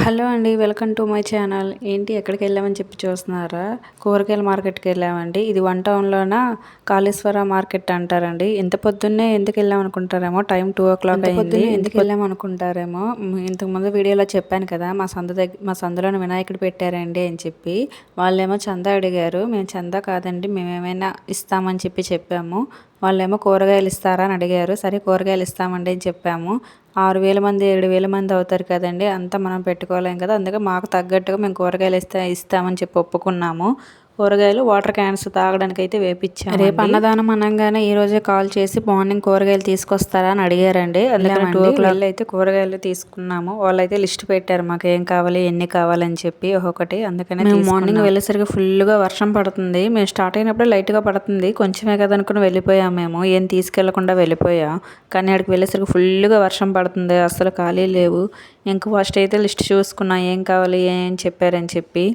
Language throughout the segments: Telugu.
హలో అండి, వెల్కమ్ టు మై ఛానల్. ఏంటి ఎక్కడికి వెళ్ళామని చెప్పి చూస్తున్నారా? కూరగాయల మార్కెట్కి వెళ్ళామండి. ఇది 1 టౌన్లోన కాళేశ్వర మార్కెట్ అంటారండి. ఇంత పొద్దున్నే ఎందుకు వెళ్ళాం అనుకుంటారేమో, టైం 2 o'clock అయింది. ఎందుకు వెళ్ళాం అనుకుంటారేమో, ఇంతకుముందు వీడియోలో చెప్పాను కదా, మా సందులోనే వినాయకుడు పెట్టారండి అని చెప్పి. వాళ్ళేమో చందా అడిగారు. మేము చందా కాదండి, మేము ఏమైనా ఇస్తామని చెప్పాము. వాళ్ళేమో కూరగాయలు ఇస్తారా అని అడిగారు. సరే కూరగాయలు ఇస్తామండి అని చెప్పాము. 6,000 మంది 7,000 మంది అవుతారు కదండి, అంతా మనం పెట్టుకోలేం కదా, అందుకే మాకు తగ్గట్టుగా మేము కూరగాయలు ఇస్తామని చెప్పి ఒప్పుకున్నాము. కూరగాయలు, వాటర్ క్యాన్స్ తాగడానికి అయితే వేపించాము. రేపు అన్నదానం అనగానే ఈ రోజే కాల్ చేసి మార్నింగ్ కూరగాయలు తీసుకొస్తారా అని అడిగారండి. అందుకని 2 o'clock అయితే కూరగాయలు తీసుకున్నాము. వాళ్ళైతే లిస్ట్ పెట్టారు మాకు ఏం కావాలి, ఎన్ని కావాలని చెప్పి ఒక్కొక్కటి. అందుకనే మేము మార్నింగ్ వెళ్ళేసరికి ఫుల్గా వర్షం పడుతుంది. మేము స్టార్ట్ అయినప్పుడు లైట్గా పడుతుంది, కొంచెమే కదా అనుకుని వెళ్ళిపోయాం. మేము ఏం తీసుకెళ్లకుండా వెళ్ళిపోయాం. కానీ అక్కడికి వెళ్ళేసరికి ఫుల్గా వర్షం పడుతుంది, అసలు ఖాళీ లేవు. ఇంకా ఫస్ట్ అయితే లిస్ట్ చూసుకున్నాం ఏం కావాలి ఏం చెప్పారని చెప్పి.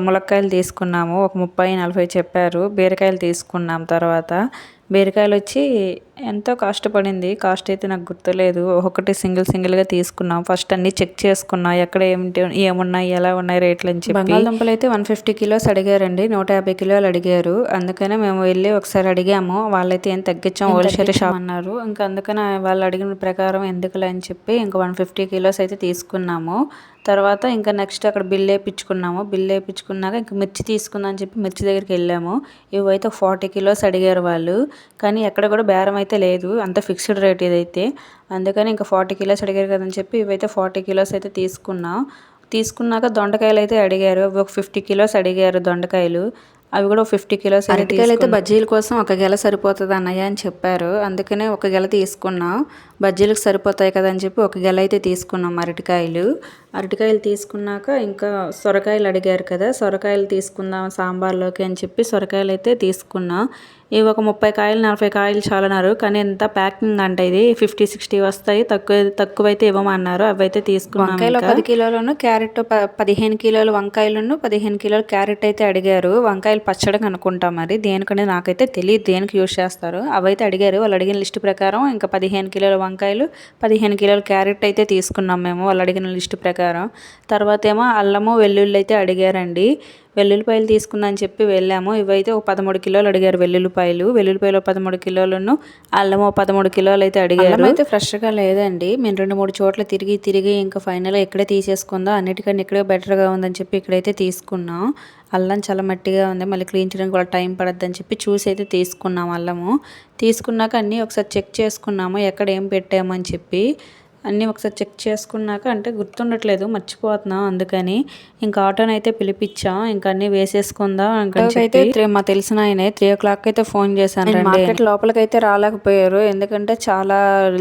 ములక్కాయలు తీసుకున్నాము, ఒక 30-40 చెప్పారు. బీరకాయలు తీసుకున్నాం. తర్వాత బీరకాయలు వచ్చి ఎంతో కాస్ట్ పడింది. కాస్ట్ అయితే నాకు గుర్తులేదు. ఒక్కొక్కటి సింగిల్గా తీసుకున్నాం. ఫస్ట్ అన్నీ చెక్ చేసుకున్నాం, ఎక్కడ ఏమున్నాయి ఎలా ఉన్నాయి రేట్లు అని చెప్పి. బంగాళదుంపలు అయితే 150 kilos అడిగారండి, 150 kilos అడిగారు. అందుకనే మేము వెళ్ళి ఒకసారి అడిగాము. వాళ్ళైతే ఏం తగ్గించాం, హోల్సేల్ షాప్ అన్నారు. ఇంకా అందుకని వాళ్ళు అడిగిన ప్రకారం ఎందుకులే అని చెప్పి ఇంకా 150 kilos అయితే తీసుకున్నాము. తర్వాత ఇంకా నెక్స్ట్ అక్కడ బిల్ వేయించుకున్నాము. బిల్ వేయించుకున్నాక ఇంకా మిర్చి తీసుకుందాం అని చెప్పి మిర్చి దగ్గరికి వెళ్ళాము. ఇవైతే 40 kilos అడిగారు వాళ్ళు. కానీ ఎక్కడ కూడా బేరం అయితే లేదు, అంత ఫిక్స్డ్ రేట్ ఇదైతే. అందుకని ఇంకా 40 kilos అడిగారు కదని చెప్పి ఇవైతే 40 kilos అయితే తీసుకున్నాక దొండకాయలు అయితే అడిగారు. ఒక 50 kilos అడిగారు దొండకాయలు. అవి కూడా 50 kilos. అరటికాయలు అయితే బజ్జీల కోసం ఒక గెల సరిపోతుంది అన్నయ్య అని చెప్పారు. అందుకనే ఒక గెల తీసుకున్నాం. బజ్జీలకు సరిపోతాయి కదా అని చెప్పి ఒక గెల అయితే తీసుకున్నాం అరటికాయలు తీసుకున్నాక ఇంకా సొరకాయలు అడిగారు కదా, సొరకాయలు తీసుకుందాం సాంబార్లోకి అని చెప్పి సొరకాయలు అయితే తీసుకున్నాం. ఇవి ఒక 30 కాయలు 40 కాయలు చాలన్నారు. కానీ ఎంత ప్యాకింగ్ అంటే ఇది 50-60 వస్తాయి, తక్కువైతే ఇవ్వమన్నారు. అవి అయితే తీసుకున్నాం. వంకాయలు 10 kilos, క్యారెట్ 15 kilos వంకాయలను 15 kilos క్యారెట్ అయితే అడిగారు. వంకాయలు పచ్చడికి అనుకుంటాం, మరి దేనికనే నాకైతే తెలియదు దేనికి యూజ్ చేస్తారు. అవైతే అడిగారు. వాళ్ళు అడిగిన లిస్ట్ ప్రకారం ఇంకా 15 kilos వంకాయలు 15 kilos క్యారెట్ అయితే తీసుకున్నాం మేము వాళ్ళు అడిగిన లిస్ట్ ప్రకారం. తర్వాత ఏమో అల్లము వెల్లుల్లి అయితే అడిగారండి. వెల్లుల్లిపాయలు తీసుకున్నా అని చెప్పి వెళ్ళాము. ఇవైతే ఒక 13 kilos అడిగారు. వెల్లుల్లిపాయలు 13 kilos, అల్లము 13 kilos అయితే అడిగారు. అల్లం అయితే ఫ్రెష్గా లేదండి. మేము 2-3 చోట్ల తిరిగి ఇంకా ఫైనల్గా ఇక్కడే తీసేసుకుందాం, అన్నిటికన్నా ఇక్కడే బెటర్గా ఉందని చెప్పి ఇక్కడైతే తీసుకున్నాం. అల్లం చాలా మట్టిగా ఉంది, మళ్ళీ క్లీన్ చేయడానికి కూడా టైం పడద్దు అని చెప్పి చూసి అయితే తీసుకున్నాం. అల్లము తీసుకున్నాక అన్నీ ఒకసారి చెక్ చేసుకున్నాము, ఎక్కడ ఏం పెట్టాము అని చెప్పి. అన్నీ ఒకసారి చెక్ చేసుకున్నాక, అంటే గుర్తుండట్లేదు మర్చిపోతున్నాం, అందుకని ఇంకా ఆటోని అయితే పిలిపించాం. ఇంకా అన్నీ వేసేసుకుందాం అయితే మా తెలిసిన ఆయన 3 o'clock అయితే ఫోన్ చేశాను. మార్కెట్ లోపలికైతే రాలేకపోయారు, ఎందుకంటే చాలా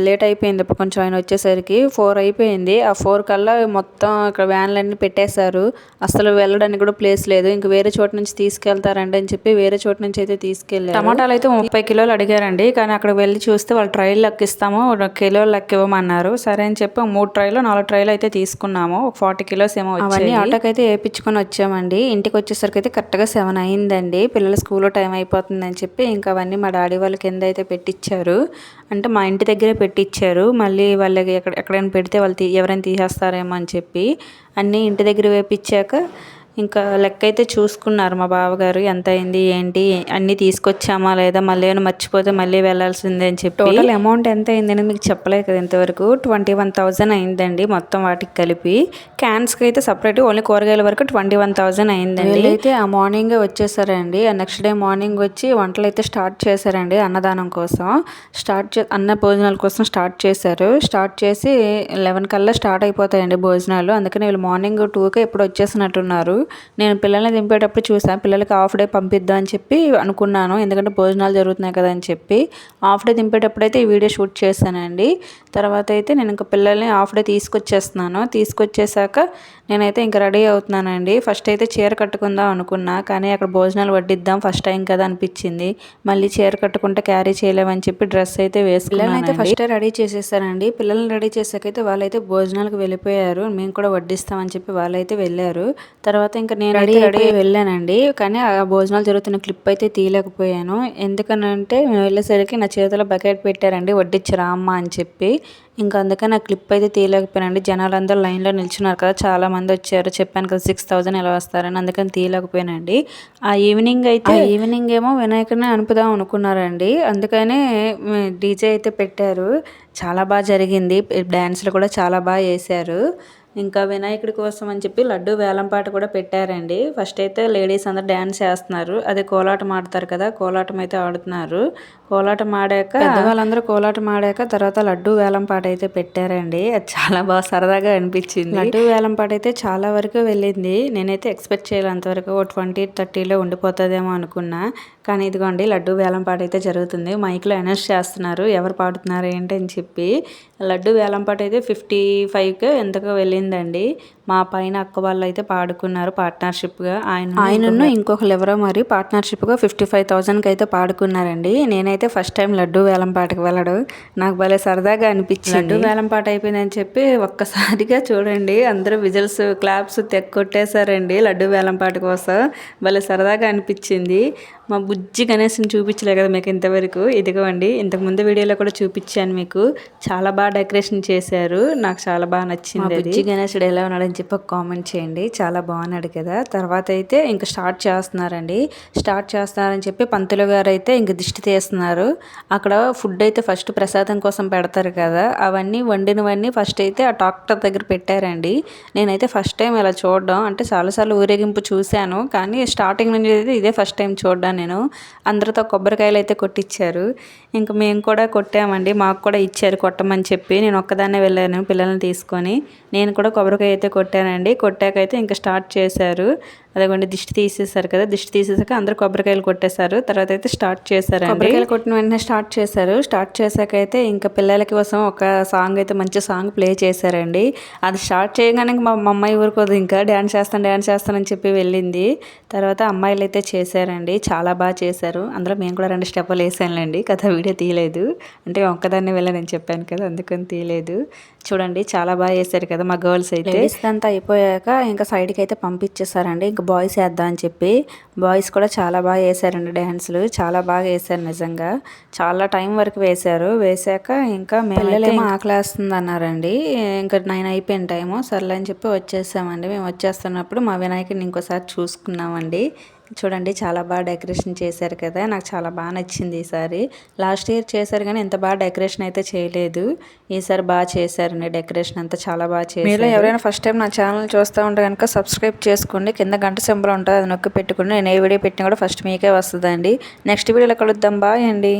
లేట్ అయిపోయింది. ఇప్పుడు కొంచెం ఆయన వచ్చేసరికి 4 అయిపోయింది. ఆ 4 కల్లా మొత్తం ఇక్కడ వ్యాన్లన్నీ పెట్టేశారు. అసలు వెళ్ళడానికి కూడా ప్లేస్ లేదు. ఇంక వేరే చోట నుంచి తీసుకెళ్తారండి అని చెప్పి వేరే చోట నుంచి అయితే తీసుకెళ్ళారు. టమాటాలు అయితే 30 kilos అడిగారండి. కానీ అక్కడ వెళ్ళి చూస్తే వాళ్ళు ట్రైల్ లెక్క ఇస్తాము, కిలోలు లెక్క ఇవ్వమన్నారు. సరే అని చెప్పి 3 ట్రైలు 4 ట్రైలు అయితే తీసుకున్నాము. 40 kilos ఏమో అవన్నీ ఆటోకి అయితే వేయించుకొని వచ్చామండి. ఇంటికి వచ్చేసరికి అయితే కరెక్ట్గా 7 అయిందండి. పిల్లల స్కూల్లో టైం అయిపోతుందని చెప్పి ఇంకా అవన్నీ మా డాడీ వాళ్ళ కింద అయితే పెట్టించారు. అంటే మా ఇంటి దగ్గరే పెట్టించారు. మళ్ళీ వాళ్ళకి ఎక్కడైనా పెడితే వాళ్ళు ఎవరైనా తీసేస్తారేమో అని చెప్పి అన్నీ ఇంటి దగ్గర వేపించాక ఇంకా లెక్క అయితే చూసుకున్నారు మా బావగారు, ఎంత అయింది ఏంటి అన్నీ తీసుకొచ్చామా లేదా, మళ్ళీ ఏమైనా మర్చిపోతే మళ్ళీ వెళ్ళాల్సిందే అని చెప్పి. టోటల్ అమౌంట్ ఎంత అయిందని మీకు చెప్పలేదు కదా ఇంతవరకు. 21,000 అయిందండి మొత్తం వాటికి కలిపి. క్యాన్స్కి అయితే సపరేట్ ఓన్లీ కూరగాయల వరకు 21,000 అయిందండి. అయితే ఆ మార్నింగ్ వచ్చేసారండి. ఆ నెక్స్ట్ డే మార్నింగ్ వచ్చి వంటలు అయితే స్టార్ట్ చేశారండి. అన్నదానం కోసం అన్న భోజనాల కోసం స్టార్ట్ చేశారు. స్టార్ట్ చేసి 11 కల్లా స్టార్ట్ అయిపోతాయండి భోజనాలు. అందుకని వీళ్ళు మార్నింగ్ 2కే ఎప్పుడు వచ్చేసినట్టున్నారు. నేను పిల్లల్ని దింపేటప్పుడు చూసాను, పిల్లలకి హాఫ్ డే పంపిద్దాం అని చెప్పి అనుకున్నాను, ఎందుకంటే భోజనాలు జరుగుతున్నాయి కదా అని చెప్పి. హాఫ్ డే దింపేటప్పుడు అయితే ఈ వీడియో షూట్ చేశానండి. తర్వాత అయితే నేను ఇంకా పిల్లల్ని హాఫ్ డే తీసుకొచ్చేసాక నేనైతే ఇంకా రెడీ అవుతున్నానండి. ఫస్ట్ అయితే చీర కట్టుకుందాం అనుకున్నా, కానీ అక్కడ భోజనాలు వడ్డిద్దాం ఫస్ట్ టైం కదా అనిపించింది. మళ్ళీ చీర కట్టుకుంటే క్యారీ చేయలేమని చెప్పి డ్రెస్ అయితే వేసుకున్నాను. అయితే ఫస్ట్ రెడీ చేసేసానండి. పిల్లల్ని రెడీ చేసాకైతే వాళ్ళైతే భోజనాలకు వెళ్ళిపోయారు. మేము కూడా వడ్డిస్తామని చెప్పి వాళ్ళైతే వెళ్ళారు. తర్వాత తర్వాత ఇంకా నేను రెడీ వెళ్ళానండి. కానీ ఆ భోజనాలు జరుగుతున్న క్లిప్ అయితే తీయలేకపోయాను. ఎందుకనంటే మేము వెళ్ళేసరికి నా చేతిలో బకెట్ పెట్టారండి, వడ్డిచ్చారు అమ్మ అని చెప్పి. ఇంకా అందుకని ఆ క్లిప్ అయితే తీయలేకపోయానండి. జనాలందరూ లైన్లో నిల్చున్నారు కదా, చాలామంది వచ్చారు. చెప్పాను కదా 6000 ఎలా వస్తారని, అందుకని తీయలేకపోయానండి. ఆ ఈవినింగ్ ఏమో వినాయకుడిని అనుపుదాం అనుకున్నారండి. అందుకనే డీజే అయితే పెట్టారు. చాలా బాగా జరిగింది. డ్యాన్సులు కూడా చాలా బాగా వేశారు. ఇంకా వినాయకుడి కోసం అని చెప్పి లడ్డు వేలంపాట కూడా పెట్టారండి. ఫస్ట్ అయితే లేడీస్ అందరు డ్యాన్స్ చేస్తున్నారు. అదే కోలాటం ఆడతారు కదా, కోలాటం అయితే ఆడుతున్నారు. కోలాటం ఆడాక పెద్దవాళ్ళందరూ కోలాటం ఆడాక తర్వాత లడ్డు వేలంపాట అయితే పెట్టారండి. అది చాలా బాగా సరదాగా అనిపించింది. లడ్డు వేలంపాట అయితే చాలా వరకు వెళ్ళింది. నేనైతే ఎక్స్పెక్ట్ చేయాలి అంతవరకు 20-30లో ఉండిపోతుందేమో అనుకున్నా. కానీ ఇదిగోండి లడ్డు వేలంపాట అయితే జరుగుతుంది. మైక్లో అనౌన్స్ చేస్తున్నారు ఎవరు పాడుతున్నారు ఏంటి అని చెప్పి. లడ్డు వేలంపాట అయితే 55కి ఎంతకో వెళ్ళిందండి. మా పైన అక్క వాళ్ళు అయితే పాడుకున్నారు పార్ట్నర్షిప్గా. ఆయనను ఇంకొకరు ఎవరో మరి పార్ట్నర్షిప్గా 55,000కి అయితే పాడుకున్నారండి. నేనైతే ఫస్ట్ టైం లడ్డు వేలంపాటకి వెళ్ళడం నాకు భలే సరదాగా అనిపించింది. లడ్డు వేలంపాట అయిపోయిందని చెప్పి ఒక్కసారిగా చూడండి అందరూ విజిల్స్ క్లాప్స్ కొట్టేశారండి లడ్డు వేలంపాట కోసం. భలే సరదాగా అనిపించింది. మా బుజ్జి గణేష్ని చూపించలే కదా మీకు ఇంతవరకు. ఇదిగోండి ఇంతకుముందు వీడియోలో కూడా చూపించాను మీకు. చాలా బాగా డెకరేషన్ చేశారు. నాకు చాలా బాగా నచ్చింది. బుజ్జి గణేశుడు ఎలా ఉన్నాడని చెప్పి ఒక కామెంట్ చేయండి. చాలా బాగున్నాడు కదా. తర్వాత అయితే ఇంకా స్టార్ట్ చేస్తున్నారని చెప్పి పంతులు గారు అయితే ఇంక దిష్టి తీస్తున్నారు. అక్కడ ఫుడ్ అయితే ఫస్ట్ ప్రసాదం కోసం పెడతారు కదా, అవన్నీ వండినవన్నీ ఫస్ట్ అయితే ఆ ట్రాక్టర్ దగ్గర పెట్టారండి. నేనైతే ఫస్ట్ టైం ఇలా చూడడం, అంటే చాలాసార్లు ఊరేగింపు చూశాను కానీ స్టార్టింగ్ నుంచి అయితే ఇదే ఫస్ట్ టైం చూడడం. నేను అందరితో కొబ్బరికాయలు అయితే కొట్టించారు. ఇంకా మేము కూడా కొట్టామండి. మాకు కూడా ఇచ్చారు కొట్టమని చెప్పి. నేను ఒక్కదాన్నే వెళ్ళాను పిల్లల్ని తీసుకొని. నేను కూడా కొబ్బరికాయ అయితే కొట్టానండి. కొట్టాకైతే ఇంకా స్టార్ట్ చేశారు. అదిగోండి దిష్టి తీసేశారు కదా, దిష్టి తీసేసాక అందరూ కొబ్బరికాయలు కొట్టేశారు. తర్వాత అయితే స్టార్ట్ చేశారు. కొబ్బరికాయలు కొట్టిన వెంటనే స్టార్ట్ చేశారు. స్టార్ట్ చేశాక అయితే ఇంకా పిల్లల కోసం ఒక సాంగ్ అయితే మంచి సాంగ్ ప్లే చేశారండి. అది స్టార్ట్ చేయగానే మా అమ్మాయి ఊరుకోదు, ఇంకా డ్యాన్స్ చేస్తానని చెప్పి వెళ్ళింది. తర్వాత అమ్మాయిలు అయితే చేశారండి, చాలా బాగా చేశారు. అందులో మేము కూడా 2 స్టెప్పులు వేసానులేండి, కథ వీడియో తీయలేదు. అంటే ఒక్కదాన్ని వెళ్ళానని చెప్పాను కదా, అందుకని తీయలేదు. చూడండి చాలా బాగా చేశారు కదా మా గర్ల్స్ అయితే. ఇదంతా అయిపోయాక ఇంకా సైడ్కి అయితే పంపించేశారండి. ఇంకా బాయ్స్ వేద్దాం అని చెప్పి. బాయ్స్ కూడా చాలా బాగా వేశారండి డ్యాన్సులు. చాలా బాగా వేశారు నిజంగా. చాలా టైం వరకు వేశారు. వేసాక ఇంకా పిల్లలేమో ఆకలేస్తుంది అన్నారండి. ఇంకా 9 అయిపోయిన టైము. సర్లే అని చెప్పి వచ్చేసామండి. మేము వచ్చేస్తున్నప్పుడు మా వినాయకుడిని ఇంకోసారి చూసుకున్నామండి. చూడండి చాలా బాగా డెకరేషన్ చేశారు కదా, నాకు చాలా బాగా నచ్చింది ఈసారి. లాస్ట్ ఇయర్ చేశారు కానీ ఇంత బాగా డెకరేషన్ అయితే చేయలేదు. ఈసారి బాగా చేశారండి డెకరేషన్ అంతా, చాలా బాగా చేశారు. మీలో ఎవరైనా ఫస్ట్ టైం నా ఛానల్ చూస్తూ ఉంటే కనుక సబ్స్క్రైబ్ చేసుకోండి. కింద గంట సింబల్ ఉంటుంది, అది నొక్కి పెట్టుకుని నేను ఏ వీడియో పెట్టినా కూడా ఫస్ట్ మీకే వస్తుందండి. నెక్స్ట్ వీడియోలో కలుద్దాం. బాయ్ అండి.